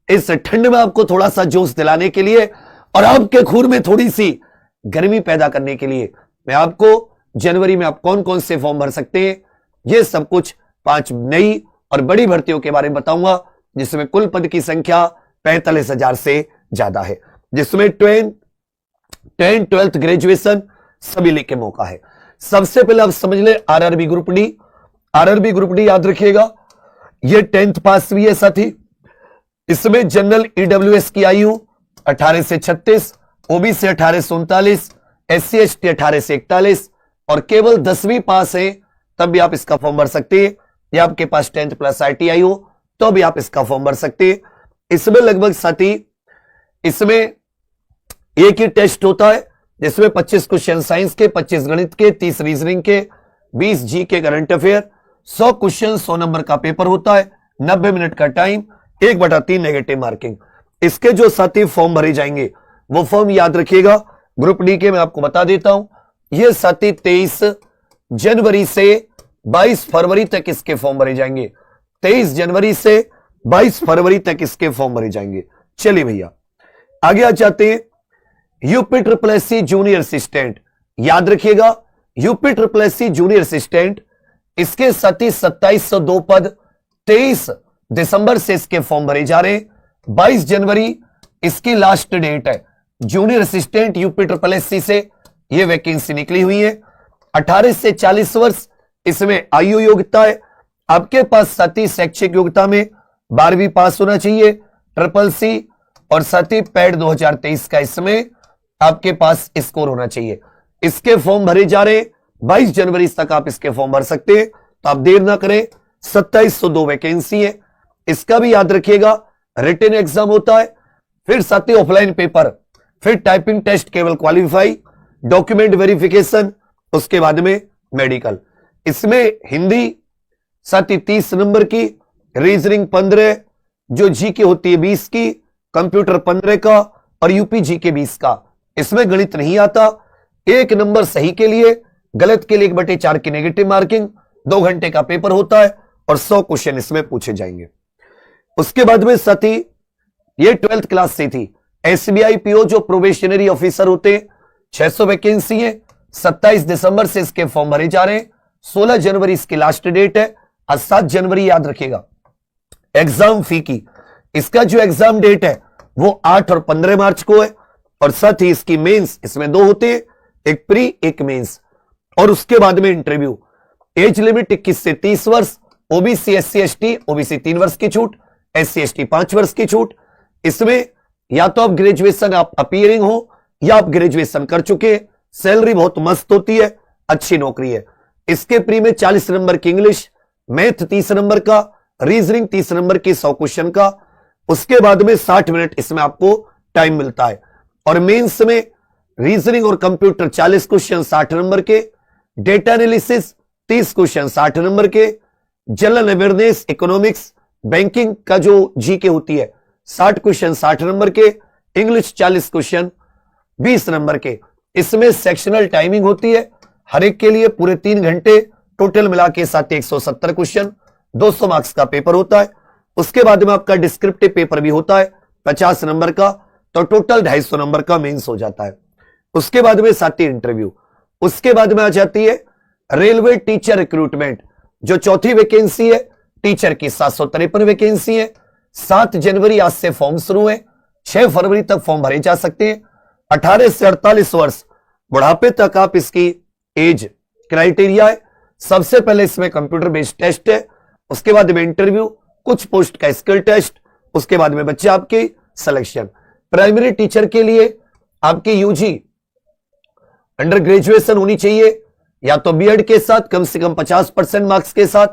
इस ठंड में आपको थोड़ा सा जोश दिलाने के लिए और आपके खून में थोड़ी सी गर्मी पैदा करने के लिए मैं आपको जनवरी में आप कौन कौन से फॉर्म भर सकते हैं, ये सब कुछ 5 नई और बड़ी भर्तियों के बारे में बताऊंगा, जिसमें कुल पद की संख्या 45,000 से ज्यादा है, जिसमें 10, 12th ग्रेजुएशन सभी लेके मौका है। सबसे पहले आप समझ ले RRB group D. RRB group D याद रखिएगा, ये 10th पास भी है साथी। इसमें जनरल ईडब्ल्यूएस की आयु 18 से 36, ओबीसी 18 से 39, SC ST 18 से 41 और केवल 10वीं पास है तब भी आप इसका फॉर्म भर सकते हैं, या आपके पास 10th प्लस ITI हो तो भी आप इसका फॉर्म भर सकते हैं। इसमें लगभग साथी इसमें एक ही टेस्ट होता है, जिसमें 25 क्वेश्चन साइंस के, 25 गणित के, 30 रीजनिंग के, 20 जी के करंट अफेयर, 100 क्वेश्चन 100 नंबर का पेपर होता है, 90 मिनट का टाइम, 1/3 नेगेटिव मार्किंग। इसके जो साथी फॉर्म भरे जाएंगे वो फॉर्म याद रखिएगा, ग्रुप डी के मैं आपको बता देता हूं, ये साथी 23 जनवरी से 22 फरवरी तक इसके फॉर्म भरे जाएंगे। 23 जनवरी से 22 फरवरी तक इसके फॉर्म भरे जाएंगे। चलिए भैया आगे आ जाते हैं। यूपी SSC जूनियर असिस्टेंट, याद रखिएगा यूपी SSC जूनियर असिस्टेंट, इसके साथ ही 2702 पद 23 दिसंबर से इसके फॉर्म भरे जा रहे हैं। 22 जनवरी इसकी लास्ट डेट है। जूनियर असिस्टेंट यूपी SSC से यह वैकेंसी निकली हुई है। 18 से 40 वर्ष इसमें आयु योग्यता है। आपके पास साथ ही शैक्षिक योग्यता में 12वीं पास होना चाहिए, SSC और साथ ही पैड 2023 का इसमें आपके पास स्कोर होना चाहिए। इसके फॉर्म भरे जा रहे 22 जनवरी तक आप इसके फॉर्म भर सकते हैं, तो आप देर ना करें। 2702 वैकेंसी है। इसका भी याद रखिएगा रिटन एग्जाम होता है, फिर साथ ही ऑफलाइन पेपर, फिर टाइपिंग टेस्ट केवल क्वालिफाई, डॉक्यूमेंट वेरिफिकेशन, उसके बाद में मेडिकल। इसमें हिंदी साथ ही 30 नंबर की, रीजनिंग 15, जो जी के होती है 20 की, कंप्यूटर 15 का और यूपी जी के 20 का। इसमें गणित नहीं आता। 1 नंबर सही के लिए, गलत के लिए 1/4 की नेगेटिव मार्किंग, 2 घंटे का पेपर होता है और 100 क्वेश्चन इसमें पूछे जाएंगे। उसके बाद में साथी ये 12th क्लास से थी। SBI PO जो प्रोबेशनरी ऑफिसर होते हैं, 600 वैकेंसी है। 27 दिसंबर से इसके फॉर्म भरे जा रहे हैं। 16 जनवरी इसकी लास्ट डेट है और 7 जनवरी याद रखिएगा एग्जाम फी की। इसका जो एग्जाम डेट है वो 8 और 15 मार्च को है, और साथ ही इसकी मेंस इसमें 2 होते हैं, एक प्री एक मेंस, और उसके बाद में इंटरव्यू। एज लिमिट 21 से 30 वर्ष, ओबीसी SC ST, ओबीसी 3 वर्ष की छूट, SC ST 5 वर्ष की छूट। इसमें या तो आप ग्रेजुएशन आप अपीयरिंग हो या आप ग्रेजुएशन कर चुके। सैलरी बहुत मस्त होती है, अच्छी नौकरी है। इसके प्री में 40 नंबर की इंग्लिश, मैथ 30 नंबर का, रीजनिंग 30 नंबर की 100 क्वेश्चन का। उसके बाद में 60 मिनट इसमें आपको टाइम मिलता है, और मेंस में रीजनिंग और कंप्यूटर 40 क्वेश्चन 60 नंबर के, डेटा एनालिसिस 30 क्वेश्चन 60 नंबर के, जनरल अवेयरनेस, इकोनॉमिक्स, बैंकिंग का जो जीके होती है 60 क्वेश्चन 60 नंबर के, इंग्लिश 40 क्वेश्चन 20 नंबर के। इसमें सेक्शनल टाइमिंग होती है, हर एक के लिए पूरे 3 घंटे, टोटल मिला के साथ 170 क्वेश्चन, 200 मार्क्स का पेपर होता है। उसके बाद में आपका डिस्क्रिप्टिव पेपर भी होता है 50 नंबर का, तो टोटल 250 नंबर का मेंस हो जाता है। उसके बाद में साथ ही इंटरव्यू। उसके बाद में आ जाती है रेलवे टीचर रिक्रूटमेंट, जो 4थी वैकेंसी है। टीचर की 753 वैकेंसी है। 7 जनवरी आज से फॉर्म शुरू है, 6 फरवरी तक फॉर्म भरे जा सकते हैं। 18 से 48 वर्ष बुढ़ापे तक आप इसकी एज क्राइटेरिया है। सबसे पहले इसमें कंप्यूटर बेस्ड टेस्ट है, उसके बाद में इंटरव्यू, कुछ पोस्ट का स्किल टेस्ट, उसके बाद में बच्चे आपके सिलेक्शन। प्राइमरी टीचर के लिए आपकी यूजी अंडर ग्रेजुएशन होनी चाहिए, या तो बीएड के साथ कम से कम 50% मार्क्स के साथ।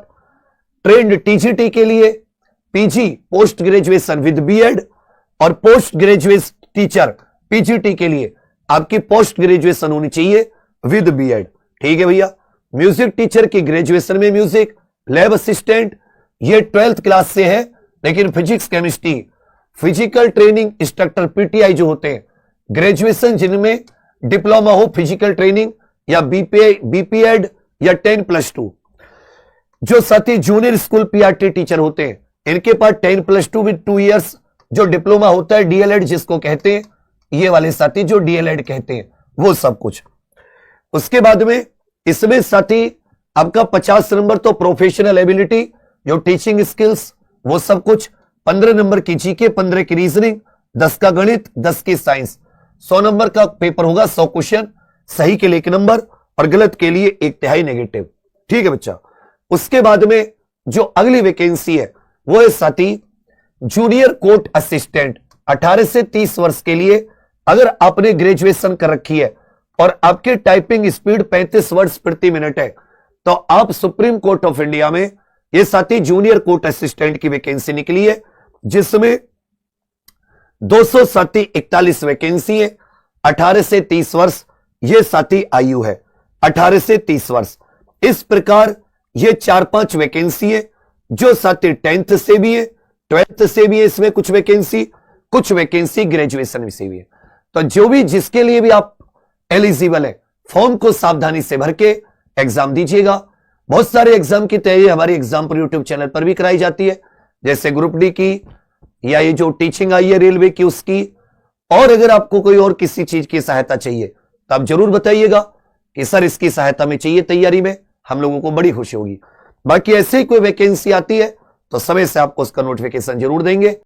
ट्रेंड टीजीटी के लिए PG post graduation with BEd, और पोस्ट ग्रेजुएट टीचर पीजीटी के लिए आपकी पोस्ट ग्रेजुएशन होनी चाहिए विद बीएड। ठीक है भैया। म्यूजिक टीचर की ग्रेजुएशन में म्यूजिक, लैब असिस्टेंट ये 12th क्लास से है, लेकिन physics chemistry, physical training instructor PTI जो होते हैं, ग्रेजुएशन जिनमें डिप्लोमा हो फिजिकल ट्रेनिंग या बीपीएड या 10+2। जो साथी जूनियर स्कूल पीआरटी टीचर होते हैं, इनके पास 10+2 विद 2 इयर्स जो डिप्लोमा होता है, डीएलएड जिसको कहते हैं, ये वाले साथी जो डीएलएड कहते हैं, वो सब कुछ। उसके बाद में इसमें साथी आपका 50 नंबर तो प्रोफेशनल एबिलिटी, जो टीचिंग स्किल्स, वो सब कुछ। 15 नंबर की जीके, 15 की रीजनिंग, 10 का गणित, 10 की साइंस। 100 नंबर का पेपर होगा, 100 क्वेश्चन, सही के लिए 1 नंबर और गलत के लिए 1/3 नेगेटिव। ठीक है बच्चा। उसके बाद में जो अगली वैकेंसी है वो है साथी जूनियर कोर्ट असिस्टेंट। 18 से 30 वर्ष के लिए अगर आपने ग्रेजुएशन कर रखी है और आपकी टाइपिंग स्पीड 35 वर्ड प्रति मिनट है तो आप सुप्रीम कोर्ट ऑफ इंडिया में ये साथी जूनियर कोर्ट असिस्टेंट की वैकेंसी निकली है, जिसमें 241 वैकेंसी है। 18 से 30 वर्ष ये साथी आयु है, 18 से 30 वर्ष। इस प्रकार ये 4-5 वैकेंसी है जो साथी 10th से भी है, 12th से भी है, इसमें कुछ वैकेंसी ग्रेजुएशन से भी है। तो जो भी जिसके लिए भी आप एलिजिबल है, फॉर्म को सावधानी से भर के एग्जाम दीजिएगा। बहुत सारे एग्जाम की तैयारी हमारी एग्जाम्पल यूट्यूब चैनल पर भी कराई जाती है, जैसे ग्रुप डी की या ये जो टीचिंग आई है रेलवे की उसकी। और अगर आपको कोई और किसी चीज की सहायता चाहिए तो आप जरूर बताइएगा कि सर इसकी सहायता में चाहिए तैयारी में, हम लोगों को बड़ी खुशी होगी। बाकी ऐसे ही कोई वैकेंसी आती है तो समय से आपको उसका नोटिफिकेशन जरूर देंगे।